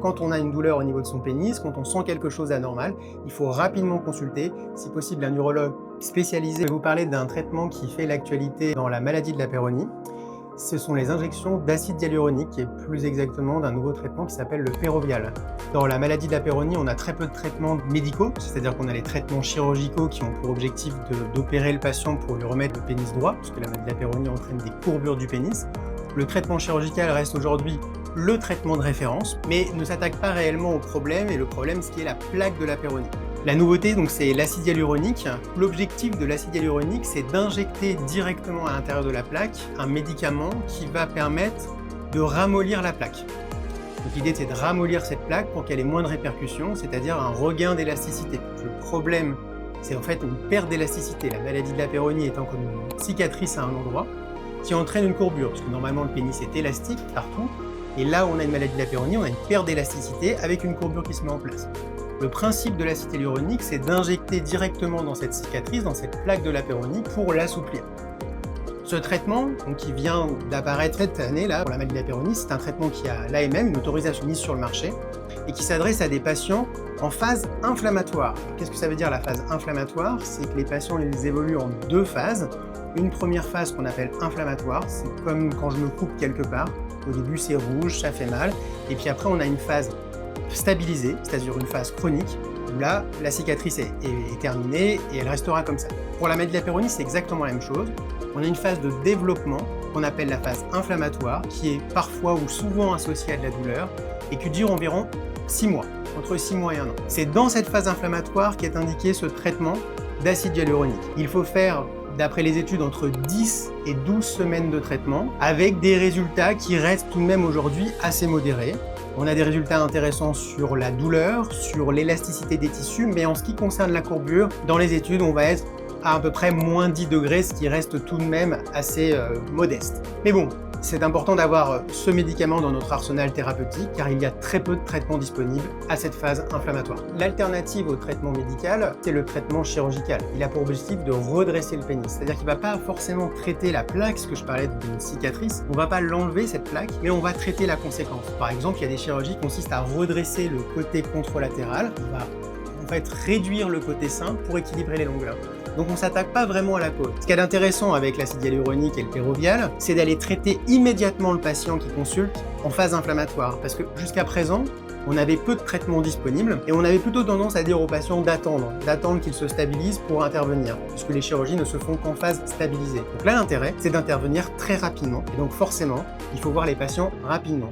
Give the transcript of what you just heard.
quand on a une douleur au niveau de son pénis, quand on sent quelque chose d'anormal, il faut rapidement consulter, si possible un urologue spécialisé. Je vais vous parler d'un traitement qui fait l'actualité dans la maladie de la Peyronie. Ce sont les injections d'acide hyaluronique, et plus exactement d'un nouveau traitement qui s'appelle le Pérovial. Dans la maladie de la Peyronie, on a très peu de traitements médicaux, c'est-à-dire qu'on a les traitements chirurgicaux qui ont pour objectif d'opérer le patient pour lui remettre le pénis droit, puisque la maladie de la Peyronie entraîne des courbures du pénis. Le traitement chirurgical reste aujourd'hui le traitement de référence, mais ne s'attaque pas réellement au problème, et le problème, ce qui est la plaque de la Peyronie. La nouveauté, donc, c'est l'acide hyaluronique. L'objectif de l'acide hyaluronique, c'est d'injecter directement à l'intérieur de la plaque un médicament qui va permettre de ramollir la plaque. Donc l'idée, c'est de ramollir cette plaque pour qu'elle ait moins de répercussions, c'est-à-dire un regain d'élasticité. Le problème, c'est en fait une perte d'élasticité. La maladie de la Peyronie étant comme une cicatrice à un endroit qui entraîne une courbure, parce que normalement le pénis est élastique partout, et là où on a une maladie de la Peyronie, on a une perte d'élasticité avec une courbure qui se met en place. Le principe de l'acide hyaluronique, c'est d'injecter directement dans cette cicatrice, dans cette plaque de la Peyronie, pour l'assouplir. Ce traitement, donc, qui vient d'apparaître cette année là, pour la maladie de la Peyronie, c'est un traitement qui a l'AMM, une autorisation mise sur le marché, et qui s'adresse à des patients en phase inflammatoire. Qu'est-ce que ça veut dire la phase inflammatoire? C'est que les patients ils évoluent en deux phases. Une première phase qu'on appelle inflammatoire, c'est comme quand je me coupe quelque part. Au début c'est rouge, ça fait mal, et puis après on a une phase stabilisée, c'est-à-dire une phase chronique, où là, la cicatrice est terminée et elle restera comme ça. Pour la maladie de la Peyronie, c'est exactement la même chose. On a une phase de développement qu'on appelle la phase inflammatoire, qui est parfois ou souvent associée à de la douleur et qui dure environ 6 mois, entre 6 mois et 1 an. C'est dans cette phase inflammatoire qu'est indiqué ce traitement d'acide hyaluronique. Il faut faire, d'après les études, entre 10 et 12 semaines de traitement, avec des résultats qui restent tout de même aujourd'hui assez modérés. On a des résultats intéressants sur la douleur, sur l'élasticité des tissus, mais en ce qui concerne la courbure, dans les études, on va être à peu près moins 10 degrés, ce qui reste tout de même assez modeste. Mais bon, c'est important d'avoir ce médicament dans notre arsenal thérapeutique, car il y a très peu de traitements disponibles à cette phase inflammatoire. L'alternative au traitement médical, c'est le traitement chirurgical. Il a pour objectif de redresser le pénis, c'est-à-dire qu'il ne va pas forcément traiter la plaque, ce que je parlais d'une cicatrice, on ne va pas l'enlever cette plaque, mais on va traiter la conséquence. Par exemple, il y a des chirurgies qui consistent à redresser le côté contralatéral, on va en fait réduire le côté sain pour équilibrer les longueurs. Donc on ne s'attaque pas vraiment à la cause. Ce qu'il y a d'intéressant avec l'acide hyaluronique et le Pérovial, c'est d'aller traiter immédiatement le patient qui consulte en phase inflammatoire. Parce que jusqu'à présent, on avait peu de traitements disponibles et on avait plutôt tendance à dire aux patients d'attendre qu'ils se stabilisent pour intervenir, puisque les chirurgies ne se font qu'en phase stabilisée. Donc là, l'intérêt, c'est d'intervenir très rapidement et donc forcément, il faut voir les patients rapidement.